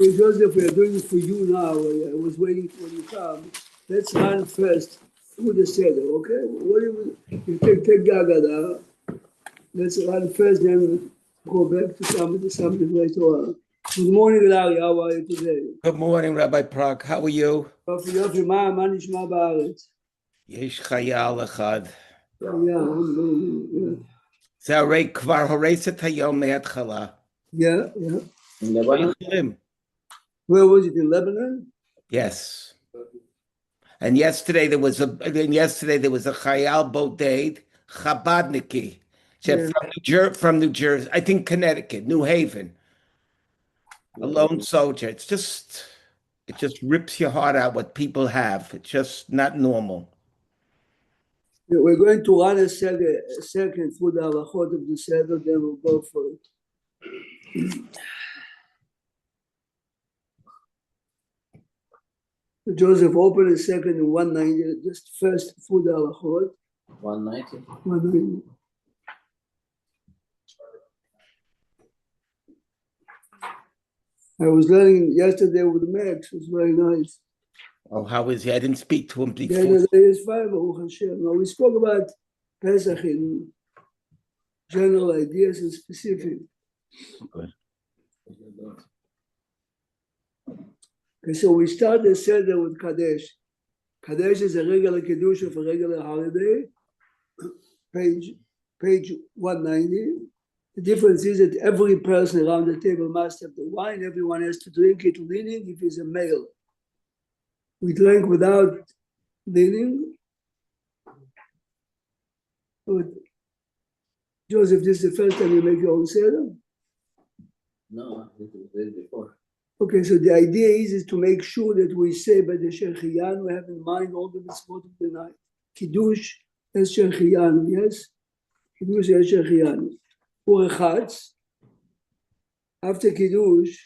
Hey, Joseph, we are doing it for you now. I was waiting for you to come. Let's run first through the Seder, okay? What do you take Gagada. Let's run first, then go back to some of the great Torah. Good morning, Larry. How are you today? Good morning, Rabbi Prag. How are you? יופי, מה נשמע בארץ? יש חייל אחד. Yeah. זה הרי כבר הורס את היום מההתחלה. Yeah. In Lebanon? Where was it, in Lebanon? Yes. And yesterday there was a Chayal Boded, Chabadniki, from New Jersey, I think Connecticut, New Haven. A lone soldier. It just rips your heart out what people have. It's just not normal. We're going to run a second through the halachot of the Seder, then we'll go for it. Joseph, open a second in 190, just first through the halachot. 190? 190. I was learning yesterday with Max. It was very nice. Oh, how is he? I didn't speak to him before. Yeah, it's fine, Baruch Hashem. Now, we spoke about Pesach in general ideas and specific. Okay. Okay, so we start the Seder with Kadesh. Kadesh is a regular Kiddush of a regular holiday. Page 190. The difference is that every person around the table must have the wine. Everyone has to drink it leaning if he's a male. We drank without leaning. But Joseph, this is the first time you make your own Seder? No, this was before. Okay, so the idea is to make sure that we say by the Shechiyan, we have in mind all the mitzvot of the night. Kiddush as Shechiyan, yes? Kiddush as Shechiyan. Urechatz, after Kiddush,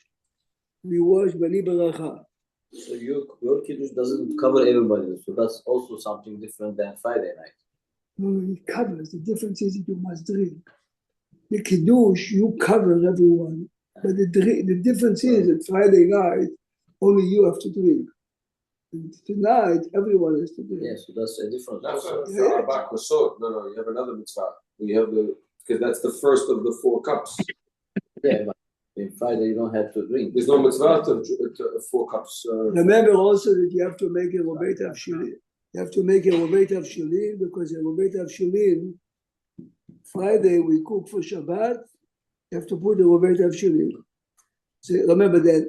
we wash Bali Baracha. So your Kiddush doesn't cover everybody, so that's also something different than Friday night. No, it covers. The difference is that you must drink. The Kiddush, you cover everyone. But the difference is that Friday night, only you have to drink. And tonight, everyone has to drink. Yeah, so that's a different. No, you have another mitzvah. You have because that's the first of the 4 cups. Yeah, but in Friday you don't have to drink. There's no mitzvah to 4 cups. Remember also that you have to make a Robeit Avshilin. You have to make a Robeit Avshilin because a Robeit Avshilin, Friday we cook for Shabbat, you have to put the Robeit Avshilin. So remember that,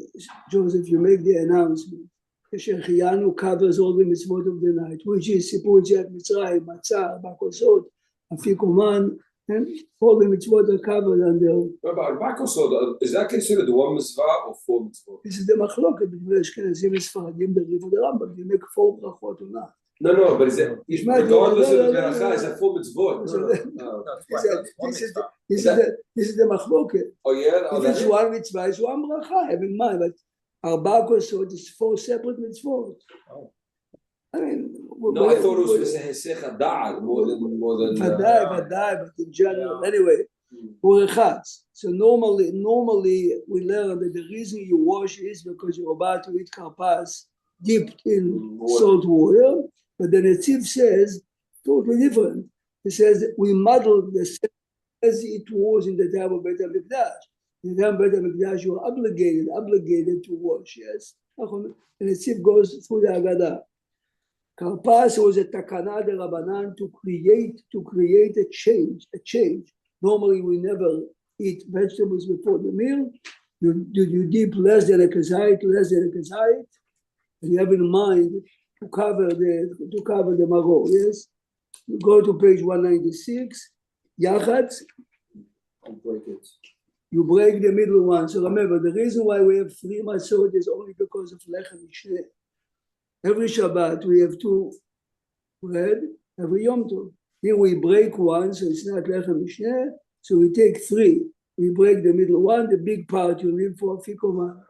Joseph, you make the announcement. The Shechiyanu covers all the mitzvot of the night, which is Sipur Yetziat Mitzrayim, Matzah, Bakosot, Afikuman, and all the mitzvot are covered under. But Bakosot, is that considered 1 mitzvah or 4 mitzvot? This is the machloket between Ashkenazim and Sfaradim, the Riv of the Rambam. You make 4 brachot or not. No, but is it regardless of the beracha? Is that 4 mitzvot? This is the machloket. Oh yeah. If it's 1 mitzvah, it's 1 bracha. Have in mind, but Arba Kosot is 4 separate mitzvot. Oh. I mean, no, I thought it was a hesech hada'al more than. But in general, anyway, urechatz. So normally we learn that the reason you wash is because you're about to eat karpas dipped in salt water. But the Netziv says totally different. He says we muddle the same as it was in the time of Beit HaMikdash. In the time of Beit HaMikdash, you are obligated to wash. Yes, and the Netziv goes through the Haggadah. Karpas was a takana de Rabbanan to create a change. Normally, we never eat vegetables before the meal. You dip less than a kazait, and you have in mind to cover the maror. Yes, you go to page 196. Yachatz. You break the middle one. So remember, the reason why we have 3 masot is only because of lechem mishneh. Every Shabbat we have 2 bread, every Yom Tov. Here we break 1, so it's not lechem mishneh, so we take 3. We break the middle one, the big part you leave for Afikoman.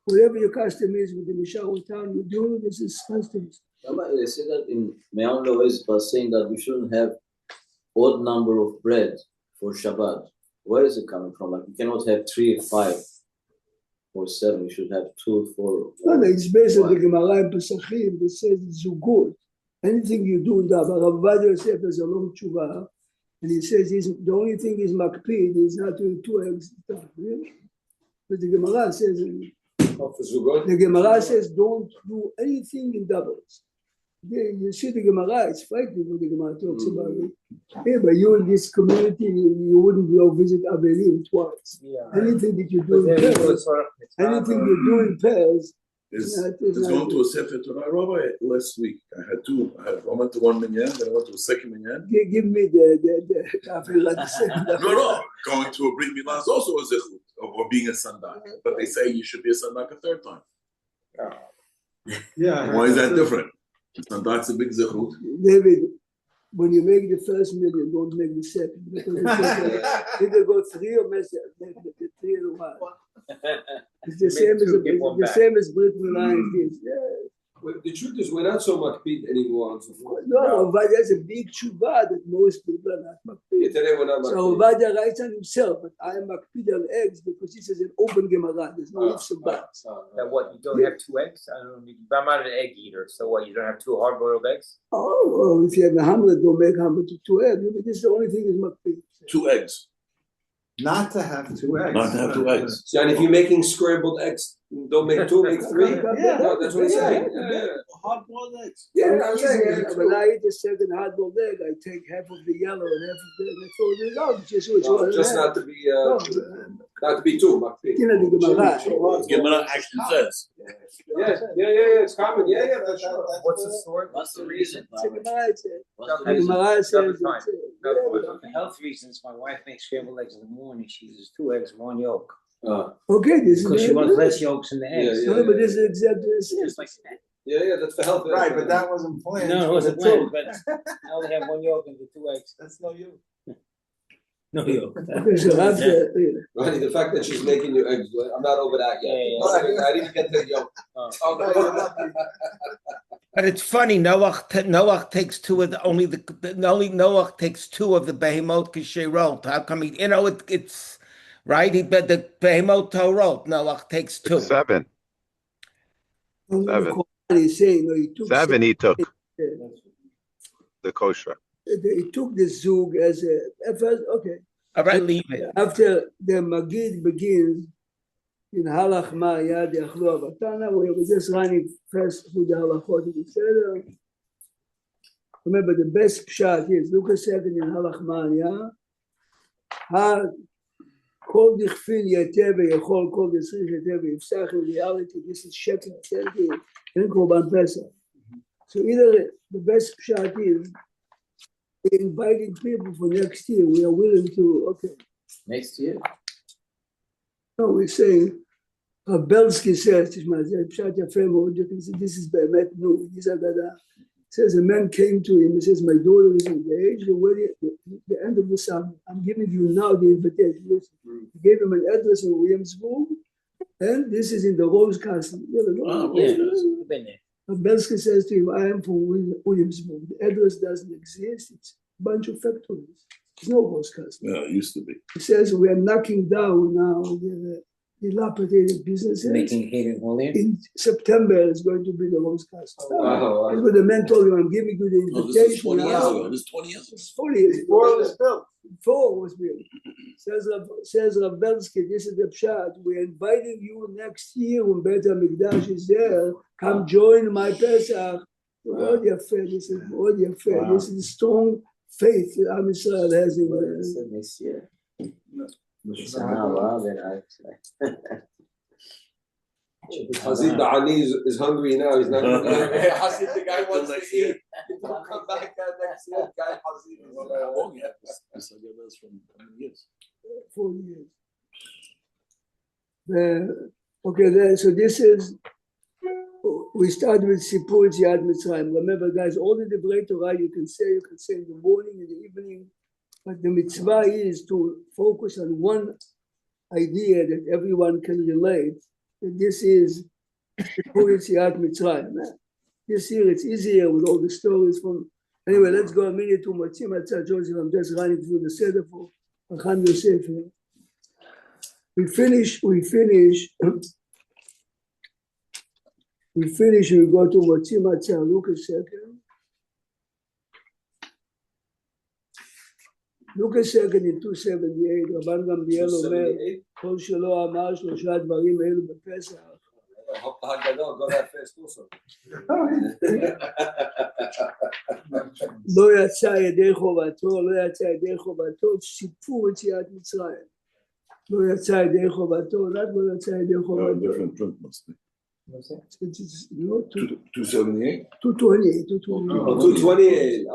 Whatever your custom is with the Mishar Town, you do, this is customs. They say that in Me'am Lois was saying that we shouldn't have odd number of bread for Shabbat. Where is it coming from? Like you cannot have 3 or 5. or 7. You should have 2 for. No, it's based on the Gemara in Pesachim that says it's good. Anything you do in the Rav Ovadia Yosef has a long tshuva, and he says the only thing is makpid is not doing 2 eggs. But the Gemara says the Gemara says don't do anything in doubles. You see the Gemara, it's frightening when the Gemara talks about it. Yeah, but you in this community, you wouldn't go visit Avelim twice. Yeah. Anything that you do in pairs, anything you do in pairs, It's going to a Sefer Torah, Rabbi. Last week I had 2. I went to one minyan, then I went to a second minyan. give me the No. Going to a Brit Milah is also a zechut or being a sandak. But they say you should be a sandak a 3rd time. Yeah. Why is that different? Sandak's a big zechut. David, when you make the first million, don't make the second. Because either go 3 or make the 3 and 1. It's the same as Brit Milah is this. Yeah. Well, the truth is, we're not so makpid anymore. No, but there's a big tshuva that most people are not makpid. Today we're not So Ovadia writes on himself, but I am makpid on eggs because this is an open Gemara. There's no ifs and buts. That what, you don't have 2 eggs? I don't know. I'm not an egg eater, so what, you don't have 2 hard-boiled eggs? Oh, if you have a hamlet, don't make hamlet to 2 eggs. This is the only thing is makpid. 2 eggs. Not to have 2 eggs. Not to have 2 eggs. So, and if you're making scrambled eggs, don't make 2, make 3. Yeah. No, that's what he's saying. Hard-boiled eggs. Yeah, I'm saying, when I eat a second hard-boiled egg, I take half of the yellow and half of the, and I throw it out. Just not to be, not to be too makpid. You know, the Gemara. Gemara actually says. Yeah, it's common. Yeah, that's right. What's the story? What's the reason? It's a Gemara, it says. What's the The reason? Gemara says, Another time. yeah. For health reasons, my wife makes scrambled eggs in the morning. She uses 2 eggs, 1 yolk. Okay, this Because is she wants less yolks in the eggs. No, but this is exactly the same. Just like that. Yeah, that's for health. Right, but that wasn't planned. No, it wasn't planned, but I only have 1 yolk and the 2 eggs. That's no you. No yolk. Okay, so after, Ronnie, the fact that she's making you eggs, I'm not over that yet. Yeah. I didn't get the yolk. But it's funny. Noach takes 2 of the only Noach takes 2 of the behemoth kasherot. How come he? It's right. He bet the behemoth torot. Noach takes 2. 7. he's saying, no, he took 7 he took. Yeah. The kosher. He took the zug as a first, okay. All right, leave it. After the Magid begins in Halach Ma Yad Yachlu Avatana, we were just running first through the halachot of the Seder. Remember, the best pshat is look a second in Halach Ma Yad. Ha Kol Dichfil Yatev Yechol Kol Disrich Yatev Yifsach. In reality, this is Shekel Tzedki and Korban Pesach. So either the best pshat is inviting people for next year. We are willing to, okay. Next year. No, we're saying, Belsky says, you can see this is Be'emet Nu, says a man came to him and says, my daughter is engaged, the end of the summer, I'm giving you now the invitation. He gave him an address in Williamsburg, and this is in the Rose Castle. Been there. Belsky says to him, I am from Williamsburg. The address doesn't exist. It's a bunch of factories. There's no Rose Castle. Yeah, it used to be. He says, we are knocking down now the dilapidated businesses. Making hated William. In September, it's going to be the Rose Castle. Wow. That's what the man told him, I'm giving you the No, this is invitation 20 years now. ago. This is 20 years ago. It's 40 years Before it ago. was built. Before it was built. Says Rav Belsky, this is the pshat. We're inviting you next year when Beit HaMikdash is there. Come join my Pesach. What you fair? This is what you fair. This is the strong faith that Am Yisrael has in Next year. Wow, then Hazid Ba'ani is hungry now. He's not going to Hazid, the guy wants to eat. Don't come back next year. Guy Hazid is How long you have this? I guess from how many years? 4 years. Okay, so this is, we start with Sipur Yad Mitzrayim. Remember, guys, all the Divrei Torah you can say in the morning, in the evening, but the mitzvah is to focus on one idea that everyone can relate. And this is Sipur Yad Mitzrayim. This year it's easier with all the stories from. Anyway, let's go a minute to Motzim Atzah Joseph. I'm just running through the Seder for Chacham Yosef here. We finish We finish, we go to Motzi Matzah. Look a second. Look a second in 278, רבן גמליאל אומר, כל שלא אמר שלושה דברים אלו בפסח. Go that fast also. לא יצא ידי חובתו, לא יצא ידי חובתו, סיפור יציאת מצרים. לא יצא ידי חובתו, רק לא יצא ידי חובתו. Different print must be. It's not 278? 228, 228.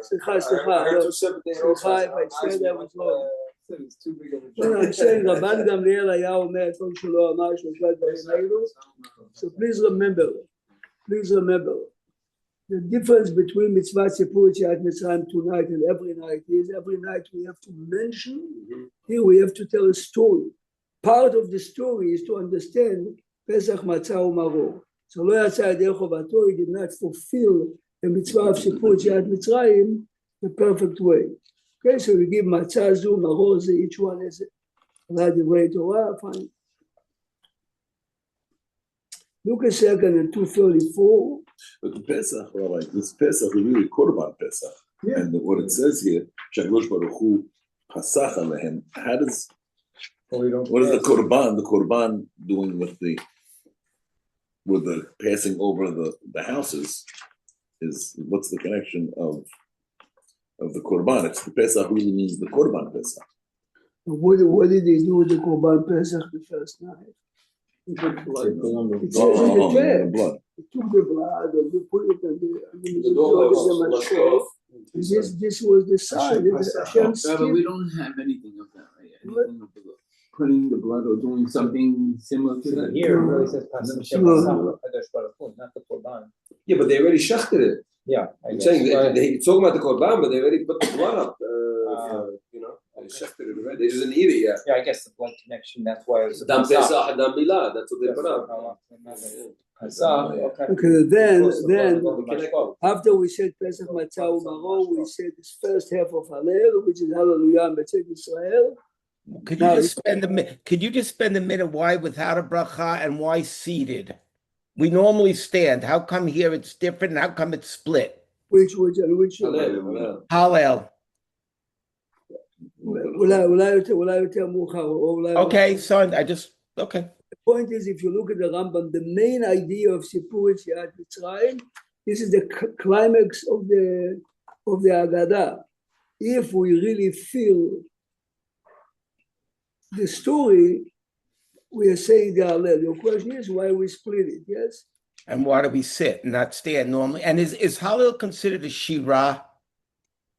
סליחה, if I said that was wrong. No, I'm saying רבן גמליאל היה אומר כל שלא אמר שלושה דברים אלו. So please remember, the difference between mitzvah סיפור יציאת מצרים tonight and every night is every night we have to mention, here we have to tell a story. Part of the story is to understand פסח מצה ומרור. So לא יצא ידי חובתו, he did not fulfill the mitzvah of סיפור יציאת מצרים the perfect way. Okay, so we give matzah zu, maror ze, each one is a דברי Torah, fine. Look a second in 234. But the Pesach, Rabbi, this Pesach is really Korban Pesach. Yeah. And what it says here, Shaglosh Baruch Hu Pasach Alehem, how does, what is the Korban doing with the passing over the houses? Is what's the connection of the Korban? It's the Pesach really means the Korban Pesach. What did they do with the Korban Pesach the first night? It says in the text, Blood. they took the blood and they put it on the this was the sign. Hashem's But we don't have anything of that, right? Anything of the putting the blood or doing something similar to that. Here, it really says Pasach Kadosh Baruch Hu, not the Korban. Yeah, but they already shechted it. Yeah, I'm saying it's talking about the korban, but they already put the blood up. They shechted it already. They didn't eat it yet. Yeah, I guess the blood connection. That's why it's Dam Pesach, Dam Milah. That's what they put up. Okay, then after we said Pesach Matzah U'Maror, we said this first half of Hallel, which is Hallelujah and B'Tzeit Yisrael. Could you just spend a minute why without a bracha and why seated? We normally stand. How come here it's different? How come it's split? Which Hallel. אולי יותר מאוחר. Okay, son, okay. The point is, if you look at the Rambam, the main idea of Sipur Yetziat Mitzrayim, this is the climax of the Haggadah. If we really feel the story, we are saying the Hallel. Your question is why we split it, yes? And why do we sit and not stand normally? And is Hallel considered a Shirah?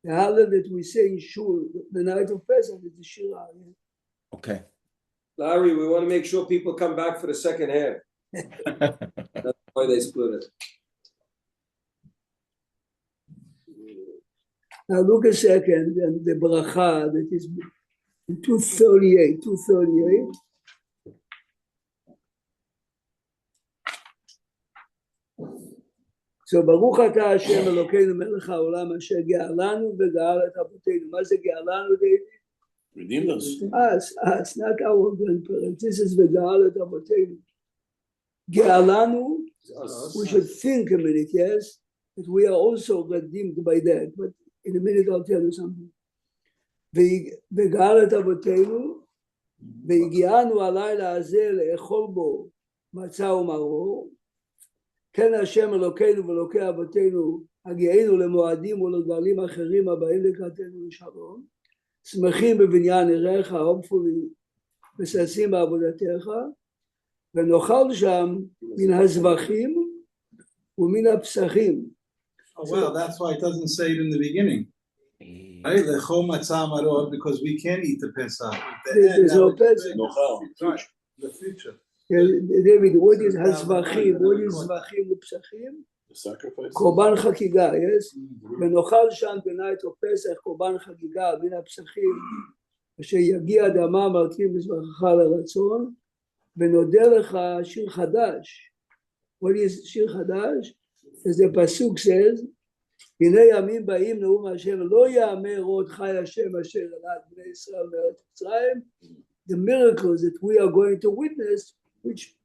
The Hallel that we say in Shul, the night of Pesach, is the Shirah. Yeah? Okay. Larry, we want to make sure people come back for the second half. That's why they split it. Now look a second, and the bracha that is in 238. So Baruch Ata Hashem Elokeinu Melech HaOlam Asher Ge'alanu V'Ga'al Et Avotenu. מה זה גאלנו, David? Redeemed us. Us, not our grandparents. This is V'Ga'al Et Avotenu. Ge'alanu, we should think a minute, yes, that we are also redeemed by that. But in a minute I'll tell you something. V'Ga'al Et Avotenu, והגיענו הלילה הזה לאכול בו מצה ומרור. כן השם אלוקינו ואלוקי אבותינו הגיענו למועדים ולדברים אחרים הבאים לקראתנו לשלום, שמחים בבניין עיריך, hopefully מששים בעבודתך, ונאכל שם מן הזבחים ומן הפסחים. Oh, well, that's why it doesn't say it in the beginning. Right? Lechol matzah maror, because we can't eat the Pesach. There's no Pesach. Right. The future. David, what is הזבחים? What is זבחים ופסחים? The sacrifice. קורבן חגיגה, yes? ונאכל שם בניght of פסח קורבן חגיגה מן הפסחים, אשר יגיע דמה מרכיב מזבחך לרצון, ונודה לך שיר חדש. What is שיר חדש? As the pasuk says, הנה ימים באים נאום השם, לא יאמר עוד חי השם אשר עלה בני ישראל מארץ מצרים. The miracles that we are going to witness, which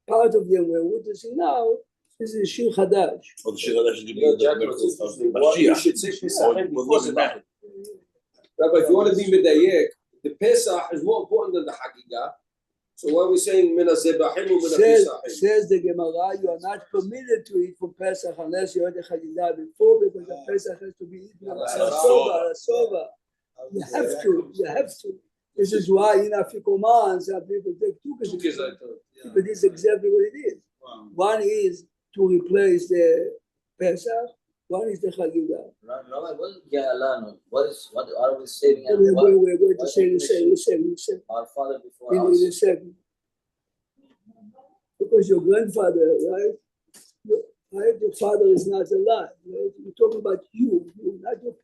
part of them we're witnessing now, This is Shir Chadash. Oh, the shir hadash is You know, Jack, gonna what's interesting, be what you Mashiach. should say Pesach before Wasn't Zebach. that? Rabbi, if you want to be medayek, the Pesach is more important than the Hagigah. So why are we saying Mina Zebachim or Mina Pesachim? Says the Gemara, you are not permitted to eat for Pesach unless you had the Chagidah before, because the Pesach has to be eaten on Sova. You have to. This is why in Afikoman, some people take two Kesef. But this is exactly what it is. One is to replace the Pesach, one is the Chagidah. Rabbi, what is Ge'alanu? What are we saving? We're going to say the same. Our Father before In us. a second. Because your grandfather, right? Your father is not alive, right? We're talking about you, not your.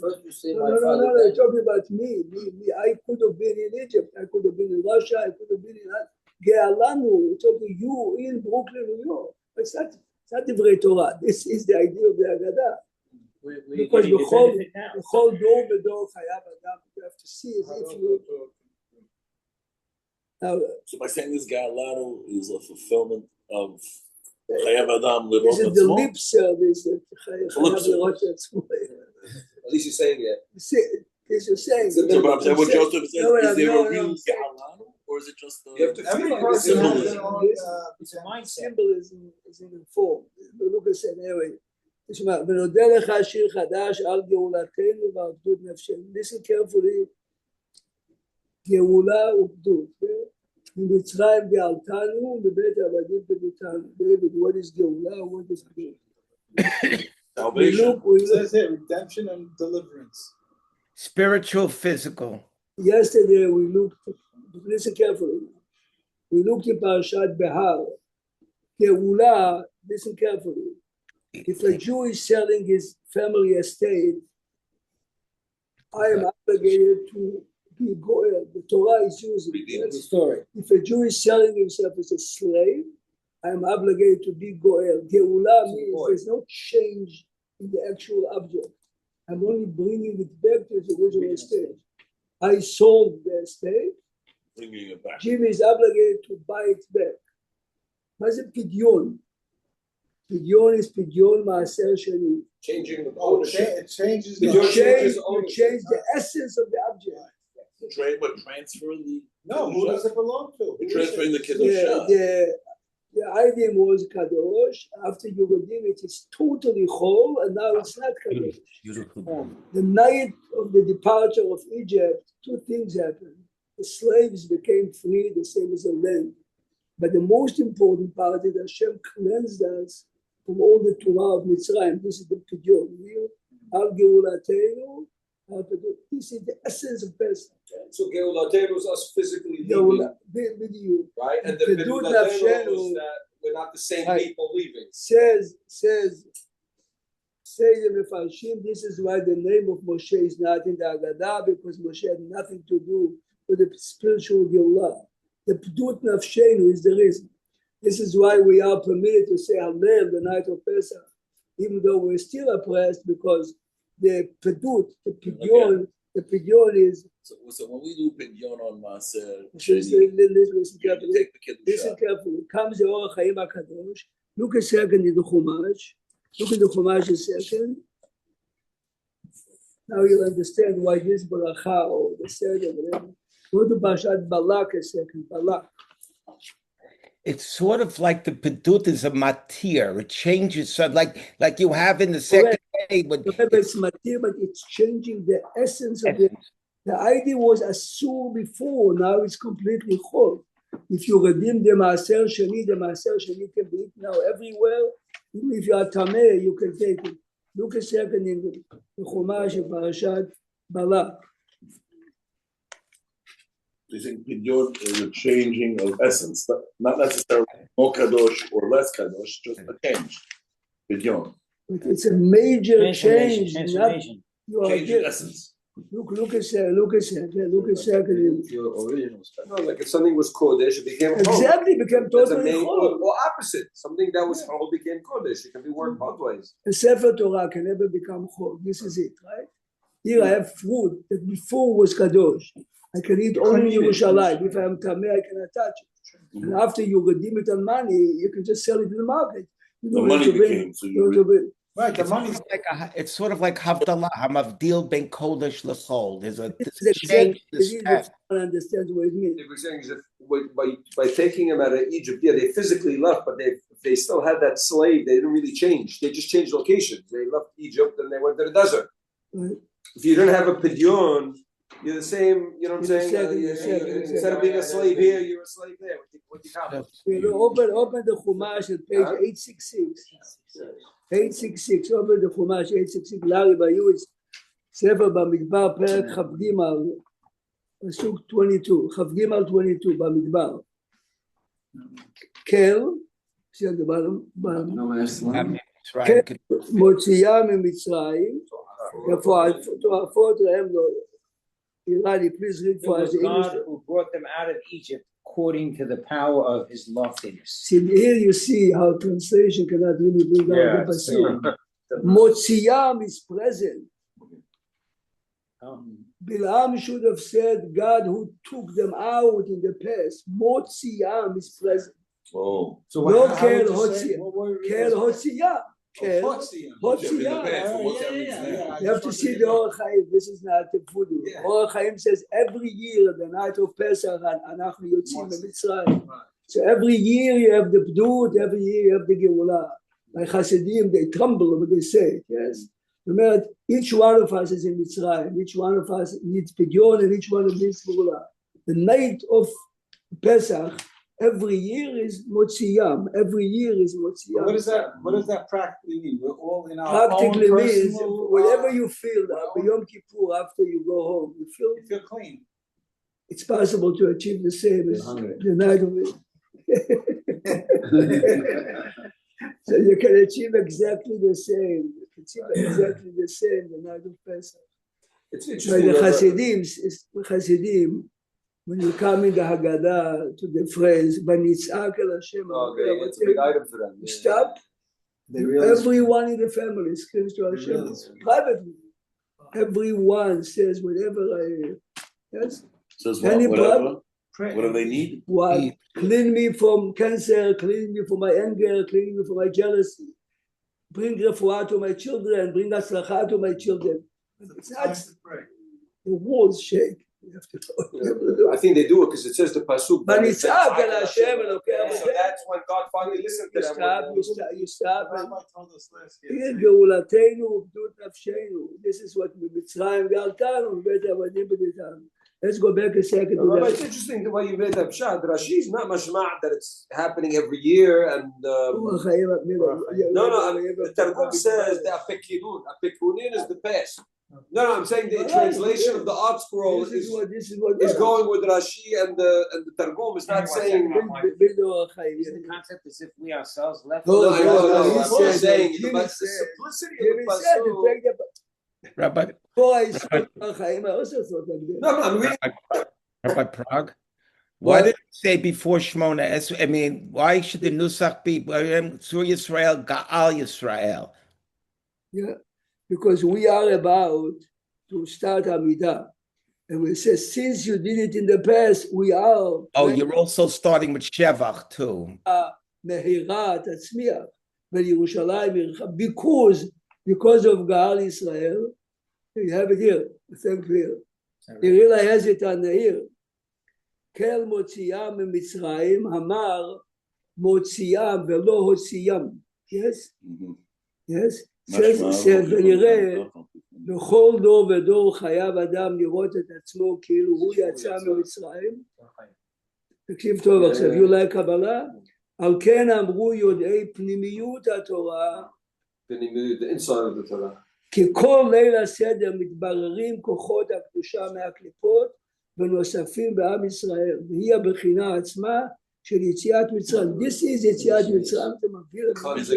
First you say No, my no, father. no, you're talking about me. I could have been in Egypt. I could have been in Russia. I could have been in Ge'alanu. We're talking you in Brooklyn, New York. It's not Divrei Torah. This is the idea of the Haggadah. Because the whole door chayav adam. You have to see as if you. Now, So by saying this Galano is a fulfillment of Chayav Adam this is the lip service that Lip chayav service. l'rot atzmo. At least you're saying it. This you're saying. So, but I'm saying what Joseph says, No, is there no, a real no. Galano, or is it just You have to Every feel like person has symbolism. their own, It's a mindset. Symbolism is in the form. Look at it anyway. תשמע, ונודה לך שיר חדש על גאולתנו ועבדות נפשנו. Listen carefully. גאולה וגדות. ממצרים גאלתנו, מבית עבדים פדותנו. David, what is גאולה? What is גדות? salvation? it says here, redemption and deliverance. Spiritual, physical. Yesterday we looked, listen carefully. We looked in Parashat Behar. Geula, listen carefully. If a Jew is selling his family estate, I am obligated to be goel. The Torah is using it. Story. If a Jew is selling himself as a slave, I am obligated to be goel. Geula means there's no change in the actual object. I'm only bringing it back to its original state. I sold the estate. Bringing it back. Jim is obligated to buy it back. What is pidyon? Pidyon is pidyon maaser sheni. Changing the Oh, ownership. it changes The the Jew You changes change ownership. the essence of the object. Transfer the. No, who does it belong to? You're transferring the The, kedusha. the idea was kadosh. After you redeem it, it's totally whole, and now it's not kadosh. The night of the departure of Egypt, two things happened. The slaves became free, the same as the land. But the most important part is that Hashem cleansed us from all the Torah of Mitzrayim. This is the pidyon. Al Geulatenu. This is the essence of Pesach. So Geulatenu is us physically leaving, Geula, b'diyu. right? And the Pedut Geulatenu nafshenu. is that we're not the same Right. people leaving. Say the Mefarshim, this is why the name of Moshe is not in the Haggadah, because Moshe had nothing to do with the spiritual Geulah. The Pedut Nafshenu is the reason. This is why we are permitted to say Hallel the night of Pesach, even though we're still oppressed, because the Pedut, the Pidyon is. So when we do pidyon on Maaser, Listen you carefully. take the Listen kedusha. carefully. Comes the Orach Chaim HaKadosh. Look a second in the Chumash. Look at the Chumash a second. Now you'll understand why this bracha or the Seder, whatever. Go to Parashat Balak a second. Balak. It's sort of like the pedut is a matir. It changes, so like you have in the second day. But Remember, it's matir, but it's changing the essence of it. The idea was asur before. Now it's completely chol. If you redeem the maaser sheni can be eaten now everywhere. Even if you are tameh, you can take it. Look a second in the Chumash of Parashat Balak. You think pidyon is a changing of essence, not necessarily more kadosh or less kadosh, just a change. Pidyon, But it's a major change. Not, Transformation. you are change in essence. look a second. Your original stuff. No, like if something was Kodesh, it became Chol. Exactly, became That's a totally main, chol. or opposite. Something that was Chol became Kodesh. It can be worked both ways. A Sefer Torah can never become chol. This is it, right? Here I have food that before was kadosh. I can eat only in Yerushalayim. If I am tameh, I cannot touch it. And after you redeem it on money, you can just sell it in the market. The money became, so you Right, the money. It's sort of like Havdalah, Hamavdil ben Kodesh l'chol. There's a This change in the is step. one understands what it means. If we're saying is if by taking him out of Egypt, yeah, they physically left, but they still had that slave. They didn't really change. They just changed locations. They left Egypt and they went to the desert. Right. If you don't have a pidyon, you're the same. You know what I'm saying? Instead of being a slave here, you're a slave there. What you count? Open the Chumash at page 866. 866, open the Chumash 866. Larry Bayu is Sefer Bamidbar, Perek Chav Gimal, Pasuk 22, Chav Gimal 22, Bamidbar. Kel, see at the bottom, kel, מוציאה ממצרים, תועפות להם לא. Irani, please read for us the English. God who brought them out of Egypt according to the power of his loftiness. See, here you see how translation cannot really bring out the pasuk. Motziam is present. Bilam should have said God who took them out in the past. Motziam is present. Oh. So No how Kel would you say- Hotziam. what word is Kel it? Hotziam. Kel Hotziam. Hotziam. Yeah. You have to see the Or Chaim. This is not the voodoo. Yeah. Or Chaim says every year, the night of Pesach, Anachnu Yotzim Mitzrayim. So every year you have the Bdut, every year you have the Geulah. Like Hasidim, they tremble when they say it, yes. Remember, each one of us is in Mitzrayim. Each one of us needs Pidyon and each one of us needs Geulah. The night of Pesach, every year is Motziyam. Every year is Motziyam. What does that practically mean? We're all in our Practically own means personal, whatever you feel that Yom Kippur after you go home, you feel clean. it's possible to achieve the same as the night of it. So you can achieve exactly the same. You can achieve exactly the same the night of Pesach. It's By interesting. the Hasidim, when you come in the Haggadah to the phrase "Vanitzak el Hashem," It's a big item for them. you stop. They really Everyone in the family screams to Hashem really- privately. Everyone says whatever I yes. Says Any whatever. problem? Whatever they need. What? Clean me from cancer, clean me from my anger, clean me from my jealousy. Bring refuah to my children, bring atzlacha to my children. It's not the walls shake. You have to I think they do it because it says the pasuk. Vanitzak el Hashem Elokei So that's when God finally listened to You them. stop, you stop. Rabbi told us last year. הנה גאולתנו ובדות נפשנו. This is what במצרים גאלתנו, ובית עבדים בדיתנו. Let's go back a second to Rabbi, it's that. interesting the way you made that shot. Rashi is not mashma' that it's happening every year, and no, the Targum says the apikrunin is the past. No, I'm saying the translation of the art scroll is going with Rashi, and the Targum is not saying. The concept is if we ourselves left. No, I'm he said saying that but the Jimmy simplicity of the pasuk. Rabbi, No, I'm reading. Rabbi Prague. Why did it say before Shmona Esrei? I mean, why should the Nusach be Sur Yisrael, Gaal Yisrael? Yeah, because we are about to start Amidah. And we say, since you did it in the past, we are. Oh, you're also starting with Shevach too. Mehirat Atzmiach, Yerushalayim, because of Gaal Israel, you have it here. Thank you. Irila has it on the here. Kel Motziyam Mitzrayim, Hamar Motziyam velo Hotziyam. Yes? Yes? says ונראה בכל דור ודור חייב אדם לראות את עצמו כאילו הוא יצא ממצרים. תקשיב טוב עכשיו, you like קבלה? על כן אמרו יודעי פנימיות התורה, כי כל ליל הסדר מתבררים כוחות הקדושה מהקליפות ונוספים בעם ישראל, והיא הבחינה עצמה של יציאת מצרים. This is יציאת מצרים, אתה מבהיר את זה.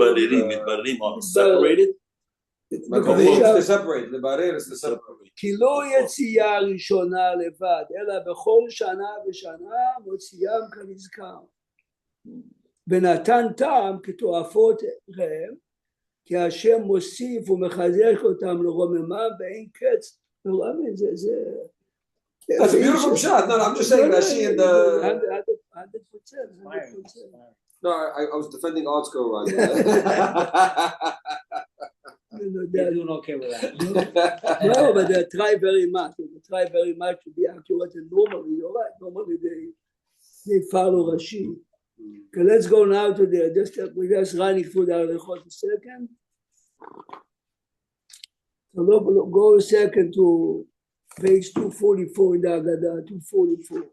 מתבררים, separated? כי לא יציאה ראשונה לבד, אלא בכל שנה ושנה מוציאם כנזכר. ונתן טעם כתועפות רעם, כי השם מוסיף ומחזק אותם לרוממם באין קץ. That's a beautiful shot. No, I'm just saying Rashi and the. 100%. No, I was defending Art School right They do not care with that. No, but they try very much. They try very much to be accurate. And normally, you're right. Normally, they follow Rashi. Okay, let's go now to we're just running through the Arechot a second. So go a second to page 244 in the Agadah, 244.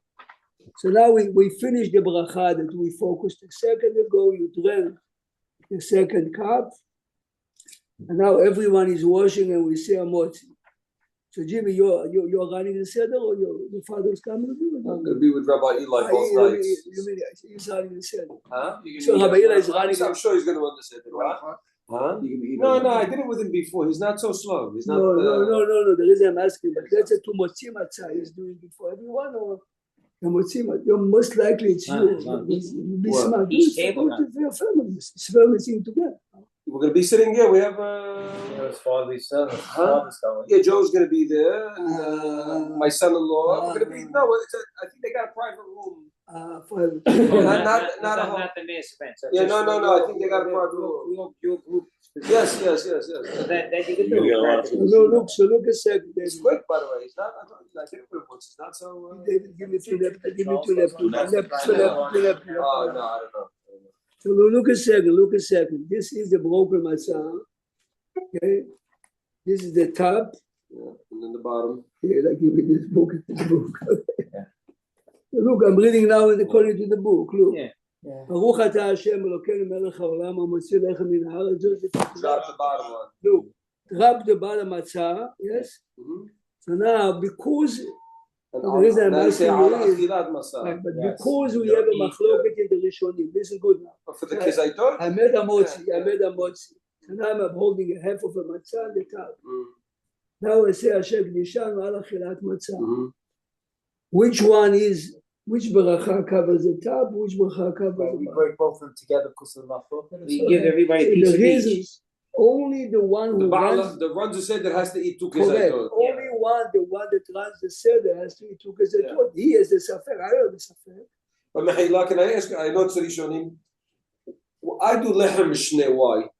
So now we finished the bracha that we focused a second ago. You drank the second cup. And now everyone is washing and we say Amotzi. So Jimmy, you're running the Seder or your father's coming with you? I'm going to be with Rabbi Eli both nights. You mean he's running the Seder? Huh? So Rabbi Eli is running. I'm sure he's going to run the Seder, right? Huh? No, I did it with him before. He's not so slow. He's not. No. The reason I'm asking, but that's a Motzi Matzah he's doing it for everyone, or Motzi Matzah? You're most likely it's you. Be smart. It's your family. It's family thing together. We're going to be sitting here. We have His father's son. His father's going. Yeah, Joe's going to be there. And, my son-in-law. We're going to be. No, I think they got a private room. Not the main expense. Yeah, no. I think they got a private room. Your group. Yes. So that you can do. So look a second. It's quick, by the way. It's not. I did it with him once. It's not so. David, give me two left. Oh, no, I don't know. So look a second. This is the broken matzah. Okay, this is the top. Yeah, and then the bottom. Yeah, like you read this book. Look, I'm reading now according to the book. Look. Baruch atah Hashem Elokeinu melech haolam hamotzi lechem min haaretz. Drop the bottom one. Look, drop the bottom matzah. Yes. So now because. The reason I'm asking you is, but because we have a machloket in the Rishonim, this is good now. For the Kizaitot? I made a motzi. So now I'm holding a half of a matzah on the top. Now I say Hashem Nishanu ala chilat matzah. Which bracha covers the top? Which bracha covers the bottom? We break both of them together because of the machloket. We give everybody a piece of each. Only the one who runs the Seder has to eat two correct. Kizaitot. Only the one that runs the Seder has to eat two Kizaitot. He has the Safek. I don't have the Safek. But Mechila, can I ask? I know it's Rishonim. I do lechem mishneh. Why?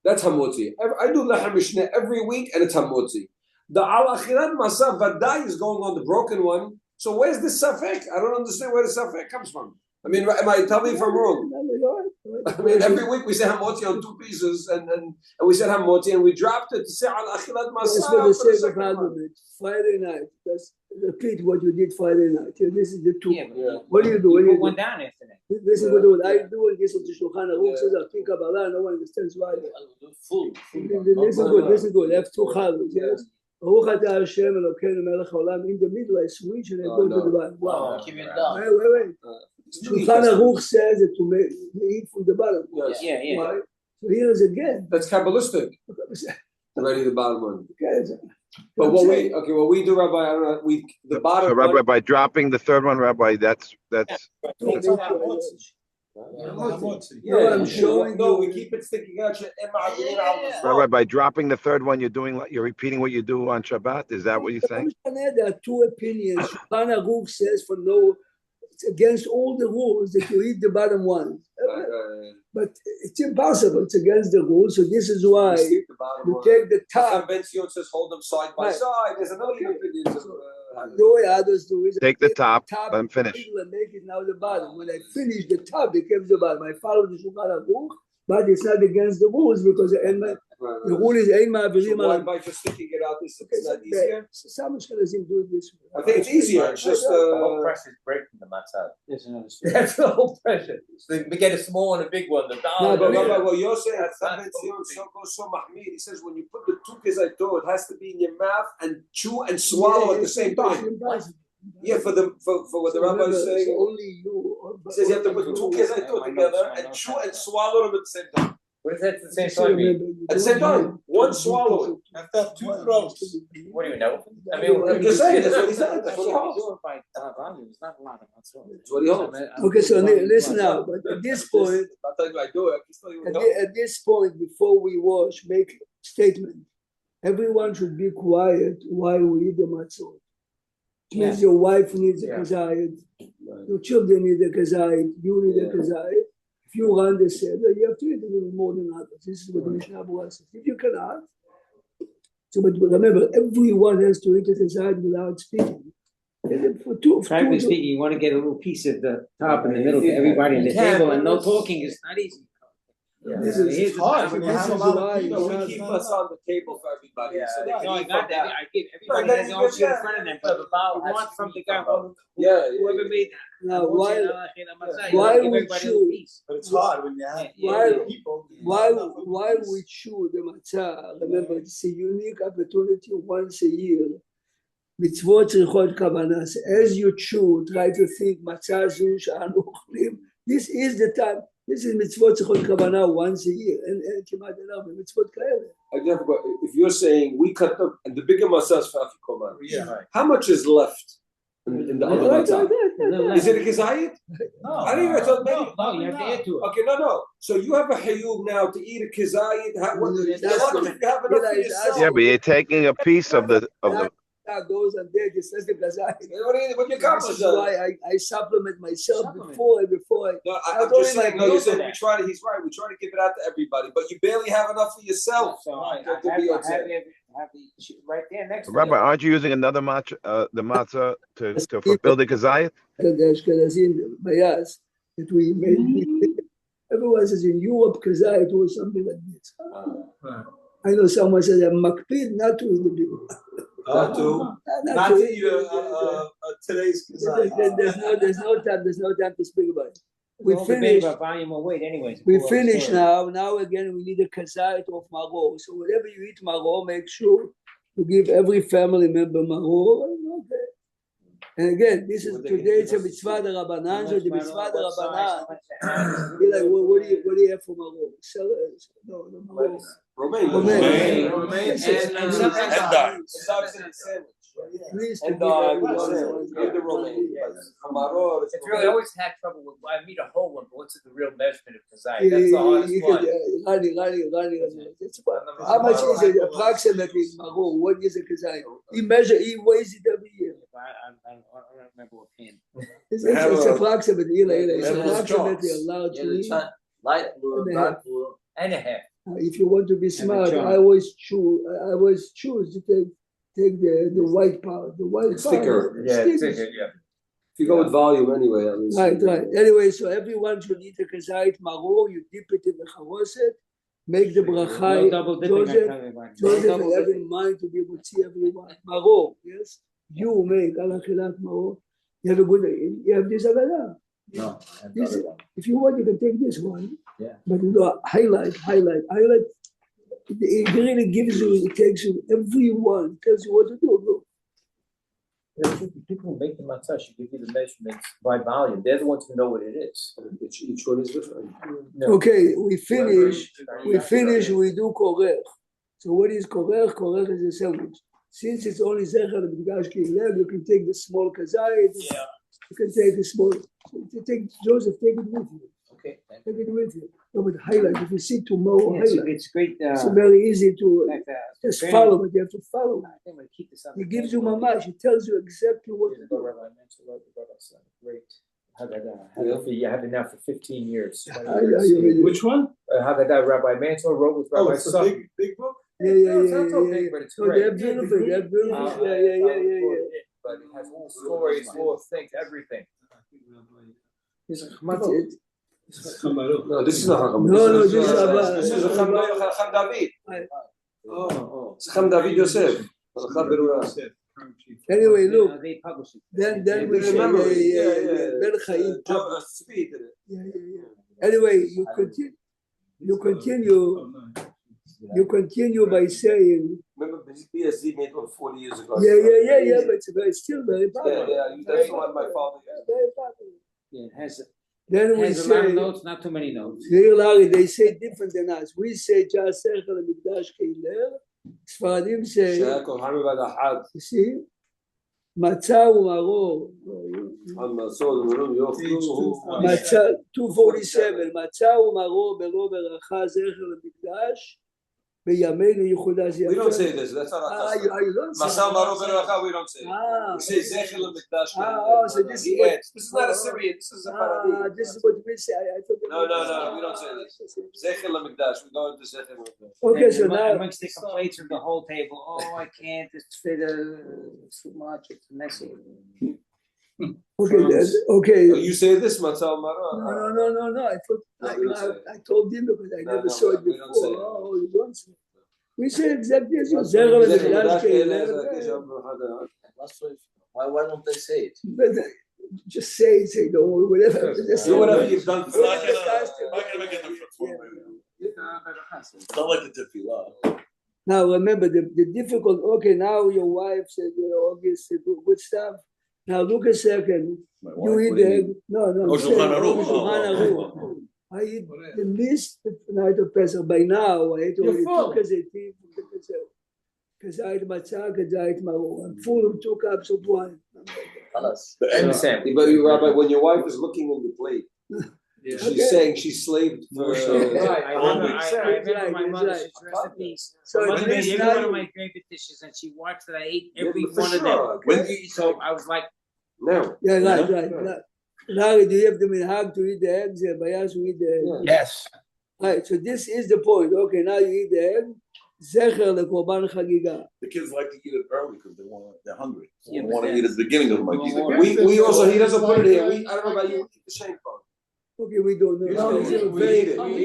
That's hamotzi. I do lechem mishneh every week, and it's hamotzi. The al achilat masav vadai is going on the broken one. So where's the Safek? I don't understand where the Safek comes from. I mean, tell me if I'm wrong. I mean, every week we say hamotzi on two pieces, and we said hamotzi, and we dropped it to say al achilat masav for the second one. Friday night. Just repeat what you did Friday night. This is the two. Yeah. What do you do? You went down after that. This is what I do. And this is the Shulchan Aruch says I think Kabbalah. No one understands why. This is good. They have two chalos. Yes. Baruch atah Hashem Elokeinu melech haolam. In the middle, I switch and I go to the bottom. Wow. Wait. Shulchan Aruch says that to eat from the bottom. Yeah. Why? So here is again. That's Kabbalistic. Already the bottom one. Okay. But what we do, Rabbi, I don't know. The bottom. So, Rabbi, by dropping the third one, Rabbi, that's. I'm showing you. We keep it sticking out. Rabbi, by dropping the third one, you're repeating what you do on Shabbat. Is that what you're saying? There are two opinions. Shulchan Aruch says it's against all the rules that you eat the bottom one. But it's impossible. It's against the rules. So this is why you take the top. Ben Zion says hold them side by side. There's another opinion. The way others do is take the top and finish. And make it now the bottom. When I finish the top, it becomes the bottom. I follow the Shulchan Aruch, but it's not against the rules because the rule is ein ma'avirim. So why by just sticking it out? This is not easier. Some Ashkenazim do it this way. I think it's easier. It's just the whole pressure is breaking the matzah. That's the whole pressure. So we get a small one, a big one. The well, you're saying goes so mahmid. He says when you put the two kizaitot, it has to be in your mouth and chew and swallow at the same time. Yeah, for what the rabbi is saying. Only you. He says you have to put two kizaitot together and chew and swallow them at the same time. What does that at the same time mean? At the same time, one swallow. After two throws. What do you know? I mean, I'm just saying, that's what he said. That's what he holds. It's not a lot. That's what he holds. Okay, so listen now. But at this point, at this point, before we wash, make statement. Everyone should be quiet while we eat the matzot. It means your wife needs a kazayit, your children need a kazayit, you need a kazayit. if you run the seder, you have to eat a little more than others. This is what the Mishnah Berurah says. If you cannot, so but remember, everyone has to eat at the side without speaking. Frankly speaking, you want to get a little piece of the top in the middle for everybody on the table, and no talking is not easy. Yeah. This is hard. We keep us on the table for everybody. Yeah. So they can No, I eat got from that. I give everybody has their own shit in front of them, but we want from the guy whoever made that. Now, while we chew, But it's hard when you have people. while we chew the matzah, remember it's a unique opportunity once a year. Mitzvot tzrichot kavanah. As you chew, try to think matzah zu she'anu ochlim. This is the time. This is mitzvot tzrichot kavanah once a year, and kimat elav mitzvot kaele. If you're saying we cut the bigger matzahs for Afikoman, how much is left in the other matzah? Is it a kizayit? No, I don't even thought maybe. No, you have to add to it. Okay, no. So you have a hayub now to eat a kizayit. If you have enough for yourself. Yeah, but you're taking a piece of the Goes and there just says the kazayit. What you got? This is why I supplement myself before I. No, I'm just saying. No, you said we try to. He's right. We try to give it out to everybody, but you barely have enough for yourself. So I have the right there next to Rabbi, aren't you using another the matzah to fulfill the kazayit? The Ashkenazim bayas that we made. Everyone says in Europe kazayit was something like this. I know someone says I'm makpid not to eat the people. Not to eat today's kazayit. There's no time to speak about it. We finished. finished. We finished now. Now again, we need a kazayit of maror. So whatever you eat maror, make sure to give every family member maror. Okay. And again, this is today. It's a mitzvah d'Rabbanan. So the mitzvah d'Rabbanan. Be like, what do you have for maror? No, maror. Romaine. And the romaine. It's really always had trouble with. I meet a whole one, but what's the real measurement of kazayit? That's the hardest one. How much is it approximately? What is a kazayit? He weighs it every year. I don't remember what pin. It's approximately. It's approximately allowed to eat. Light blue, dark blue, and a half. If you want to be smart, I always choose to take the white part, the white sticker. Sticker. If you go with volume anyway, at least. Right. Anyway, so everyone should eat a kazayit maror. You dip it in the charoset, make the bracha. Joseph, have in mind to be able to see everyone. Maror, yes. You make alachilat maror. You have a good. You have this agada. No. If you want, you can take this one. Yeah. But highlight. It really gives you. It takes you. Everyone tells you what to do. People who make the matzah should give you the measurements by volume. They're the ones who know what it is. Each one is different. No. Okay, we finish. We do korech. So what is korech? Korech is a sandwich. Since it's only zecher b'mikdash keilev, you can take the small kazayit. Yeah. You can take the small. Joseph, take it with you. Okay. Take it with you. No, but highlight. If you see tomorrow, highlight. It's great. It's very easy to just follow it. You have to follow it. He gives you mamash. He tells you exactly what to do. Great. You have it now for 15 years. Which one? Haggadah Rabbi Mansour wrote with Rabbi it's a big book? Yeah. It's not so big, but it's great. They're beautiful. Yeah. But it has all stories, all things, everything. No, this is not Chacham. No, this is Chacham David. It's Chacham David Yosef. Anyway, look. They publish it. Then we remember. Ben Chaim. Anyway, you continue by saying. Remember, BSZ made one 40 years ago. Yeah, but it's still very popular. Yeah, that's the one my father used. Very popular. Yeah, it has. Then we has a lot of notes, not too many notes. They say different than us. We say just Sechel Mikdash Keiler. Sfaradim say. You see, Matzah u'maror. Matzah 247. Matzah u'maror bero beracha Sechel Mikdash. We don't say this. That's not our custom. Masal Maro Beracha, we don't say. We say Zechel Mikdash. So this is not a Syrian. This is a Faradi. This is what we say. I thought No, we don't say this. Zecher LaMikdash, we go into Zecher LaMikdash. Okay, so now. Amongst the complaints of the whole table, oh, I can't, it's too much, it's messy. Okay, okay. Oh, you say this, Matzal Mara. No. I told him because I never saw it before. Oh, you don't say. We say exactly as you. Zecher LaMikdash. Why don't they say it? Just say don't worry, whatever. Do whatever you've done. It's not gonna make a difference one way or the other. It's not like the tefillah. Now remember the difficult. Okay, now your wife said, August said good stuff. Now look a second. You eat the egg. No. Oh, Shulchan Aruch. Shulchan Aruch. I eat the least night of Pesach. By now, I ate only 2 kazetim, kazait matzah, kazait maror. I'm full of 2 cups of wine. But you, Rabbi, when your wife is looking in the plate, she's saying she's slaved for. I remember my mother, she's rest in peace. So My mother made every one of my favorite dishes, and she watched that I ate every one of them. Okay. So I was like, No. Yeah, right. Larry, do you have the minhag to eat the eggs? Bayas, we eat the egg. Yes. Right, so this is the point. Okay, now you eat the egg. Zecher lekorban chagiga. The kids like to eat it early because they're hungry. So Yeah, they want to but eat at the beginning of the that's- We also, he doesn't put it here. I don't know about you, we eat the same phone. Okay, we don't know. No, we eat it. We eat it. No, we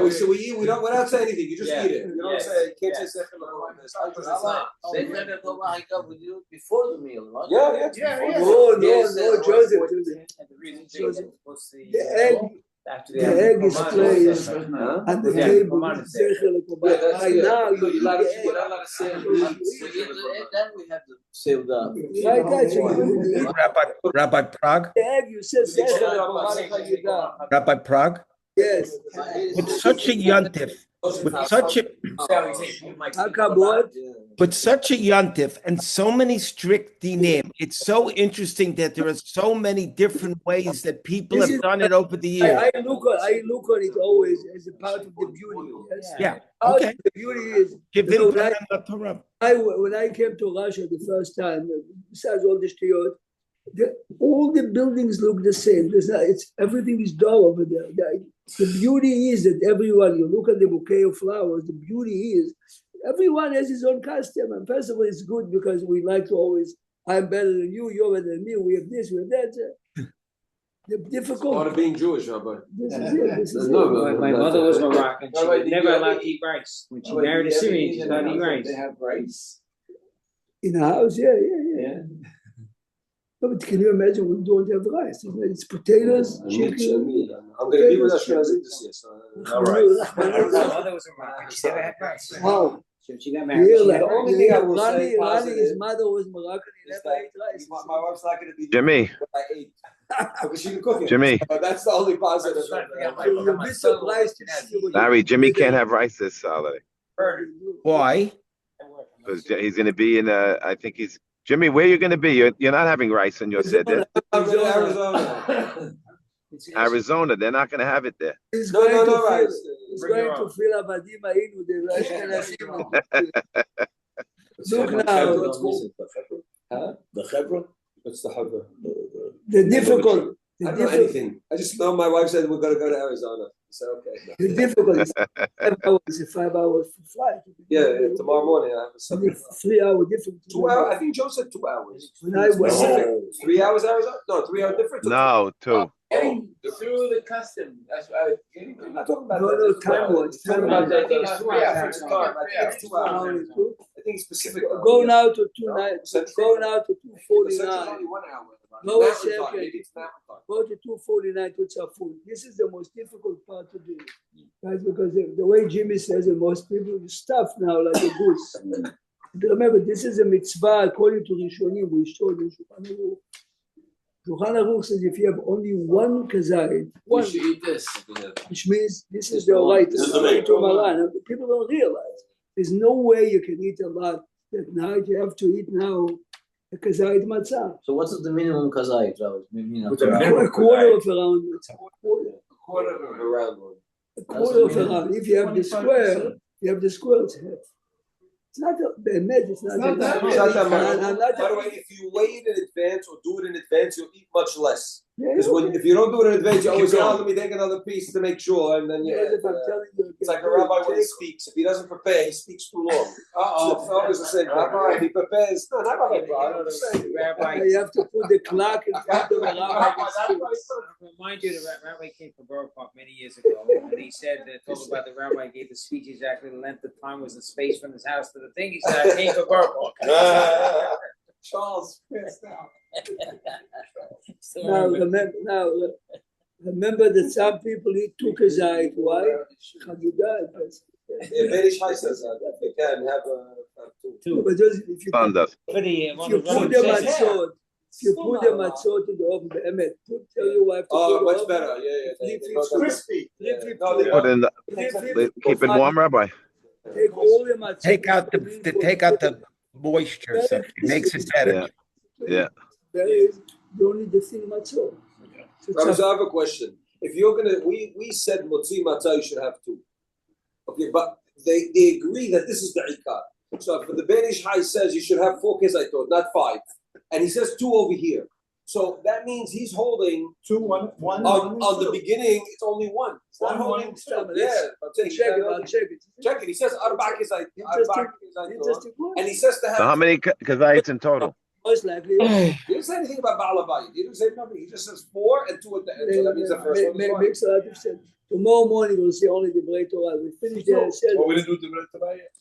eat. We don't. Without saying anything, you just eat it. You don't say. You can't say second on this. They said that we do it before the meal, right? Yeah. No, Joseph. The egg is placed at the table. Zecher lekorban. Right now, you eat the egg. Then we have to save the. Right, so you eat Rabbi Prague. the egg, you said Zecher lekorban chagiga. Rabbi Prague. Yes. With such a yontif, Hakabod. with such a yontif and so many strict dinim, it's so interesting that there are so many different ways that people have done it over the years. I look on it always as a part of the beauty. Yes? Yeah. Part Okay. of the beauty is Give you know, them the Torah. when I came to Russia the first time, besides all the shtiyot, all the buildings look the same. Everything is dull over there. The beauty is that everyone, you look at the bouquet of flowers, the beauty is everyone has his own costume. And first of all, it's good because we like to always, I'm better than you, you're better than me, we have this, we have that. The difficult Part of being Jewish, Rabbi. This is it. This is it. my mother was Moroccan. She was never allowed to eat rice. When she married a Syrian, she started eating rice. They have rice. In the house, yeah. No, but can you imagine we don't have rice? It's potatoes, chicken. I'm going to be with Ashkenazim this year, so. My mother was Moroccan. She never had rice. Wow. She got married. Yeah, She like, never- only thing I will say Rani, positive his mother was Moroccan. He is never that ate rice. My wife's not going to be. Jimmy. What I ate. Because she didn't cook it. Jimmy. That's the only positive. You'll be surprised to see what Larry, Jimmy can't have rice this holiday Why? because he's going to be in I think he's Jimmy. Where are you going to be? You're not having rice in your seder. Arizona. Arizona. They're not going to have it there. He's No, going to right. feel. He's going to feel Avadim Ainu, the Ashkenazim. Look now. The chevra. What's the Hebrew? The difficult. I don't know anything. I just know my wife said we're going to go to Arizona. So okay. The difficult is 5 hours. It's a 5 hours flight. Yeah, tomorrow morning I have a Only second. 3 hour difference. 2 hours. I think Joe said 2 hours. When I was Pacific. 3 hours Arizona? No, 3 hour difference. No, 2. Getting through the custom. That's why I'm not talking about no that. time was. I'm talking about I the think it's 2 hours. difference in time. I think it's 2 hours. I think it's specific. Go now to 2:09. Go now to The central 2:49. only 1 hour. No, Mountain second. time. Maybe it's mountain time. Go to 2:49 to Tzafun. This is the most difficult part to do, guys, because the way Jimmy says it, most people stuff now like a goose. Remember, this is a mitzvah according to Rishonim. We showed in Shulchan Aruch. Shulchan Aruch says if you have only one kazayit, You one, should eat this. which means this is the right to Maran. People don't realize there's no way you can eat a lot. That now you have to eat now a kazayit matzah. So what's the minimum kazayit, Rabbi? Maybe not. A quarter of a round. It's a quarter. Quarter of a round one. A quarter of a round. If you have the square, it's half. It's not it's not that It's not that much. I'm not- By the way, if you weigh it in advance or do it in advance, you'll eat much less. Yeah, Because if you don't do it in advance, you always say, "Oh, let me take another piece to make sure," and then if I'm telling you, it's like a rabbi when he speaks. If he doesn't prepare, he speaks too long. It's always the same thing. If he prepares, no, not rabbi. I'm just saying. you have to put the clock in front of the rabbi. Remind you, the rabbi came from Borough Park many years ago, and he said, talking about the rabbi gave the speech exactly the length of time was the space from his house to the thing. He said, I came from Borough Park. Charles pissed out. Now remember that some people eat two kazayit. Why? Chagidah. Ben Ish Chai says that they can have two. But just if you Son does. For the, if you put the matzot, if you put the matzot in the oven, tell your wife to Oh, put much the oven. better. Yeah. It's crispy. Put in the, they keep it warm, Rabbi. Take all the matzot. Take out the moisture, so it makes it better. Yeah. You don't need the thin matzot. Rabbi, so I have a question. If you're gonna, we said motzi matzah, you should have two. Okay, but they agree that this is the ikar. So if the Ben Ish Chai says you should have 4 kezaitot, not 5, and he says 2 over here. So that means he's holding 2, 1, on the beginning. It's only 1. It's not holding 2. Yeah, I'm saying I'll check it. Check it. He says arba kezaitot, and he says to have. So how many kazayites in total? Most likely. He didn't say anything about Ba'alabayit. He didn't say nothing. He just says 4 and 2 at the end. So that means the first one is 1. Makes a lot of sense. Tomorrow morning we'll see only the Brei Torah. We finish the Well, we didn't do the Torah yet.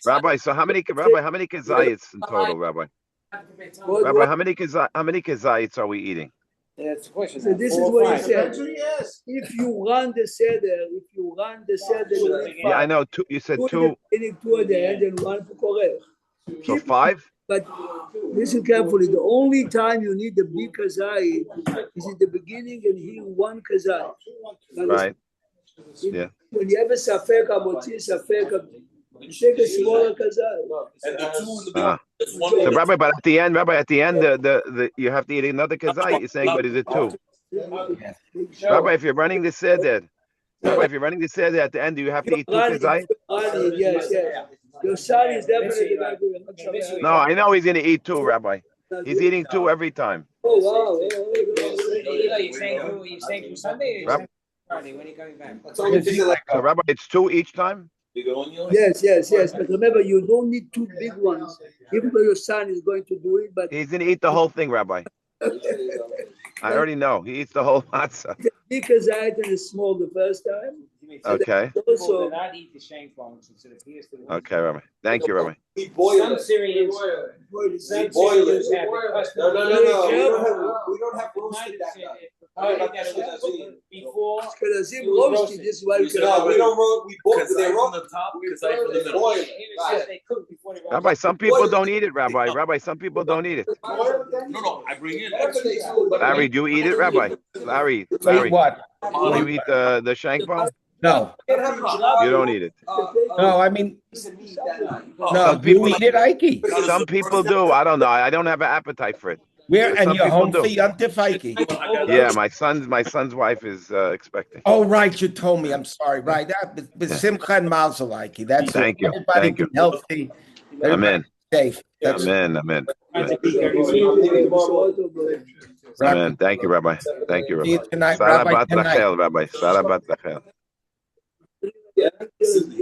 Rabbi, so how many kazayites in total, Rabbi? Rabbi, how many kazayites are we eating? Yeah, that's the question. So this is what he said. If you run the seder, Yeah, I know. 2. You said 2. 2 at the end and 1 for korech. So 5. But listen carefully. The only time you need the big kazayit is in the beginning and here 1 kazayit. Right. Yeah. When you have a safek amotzi, safek, take a smaller kazayit. And the 2 in the beginning. There's 1 So Rabbi, but at the end, the you have to eat another kazayit. You're saying, but is it 2? Rabbi, if you're running the seder, at the end, do you have to eat 2 kazayit? Yes. Your son is definitely not going. No, I know he's going to eat 2, Rabbi. He's eating 2 every time. Oh wow! You're saying from Sunday? Or Friday? When are you coming back? So Rabbi, it's 2 each time. Yes. But remember, you don't need 2 big ones. Even though your son is going to do it, but He's going to eat the whole thing, Rabbi. I already know. He eats the whole matzah. big kazayit and is small the first time. Okay. Also, not eat the shank bones since it appears to. Okay, Rabbi. Thank you, Rabbi. We boil Some it. Syrians. We boil it. No. We don't have roasted that guy. Before. Ashkenazim roasted. This is why you can. No, we don't roast. We boil. Because They I roast from the top, because They I from the middle. boil it. They cook before they roast. Rabbi, some people don't eat it, Rabbi. Rabbi, some people don't eat it. No, I bring it. Larry, do you eat it, Rabbi? Larry. Eat what? Do you eat the shank bone? No. You don't eat it. No, I mean, no, Some do you people- eat it, Ike? Some people do. I don't know. I don't have an appetite for it. Where, and Some you're people home do. for Yontif, Ike? Yeah, my son's wife is expecting. Oh, right, you told me, I'm sorry, right, that, with Simcha and Mazel, Ike, that's. Thank you. Everybody Thank be you. healthy. Amen. Safe. That's Amen. Amen. right. Amen. Thank you, Rabbi. Thank you, See you Rabbi. tonight, Sara Rabbi, bat tonight. Rachel, Rabbi. Sara bat Rachel.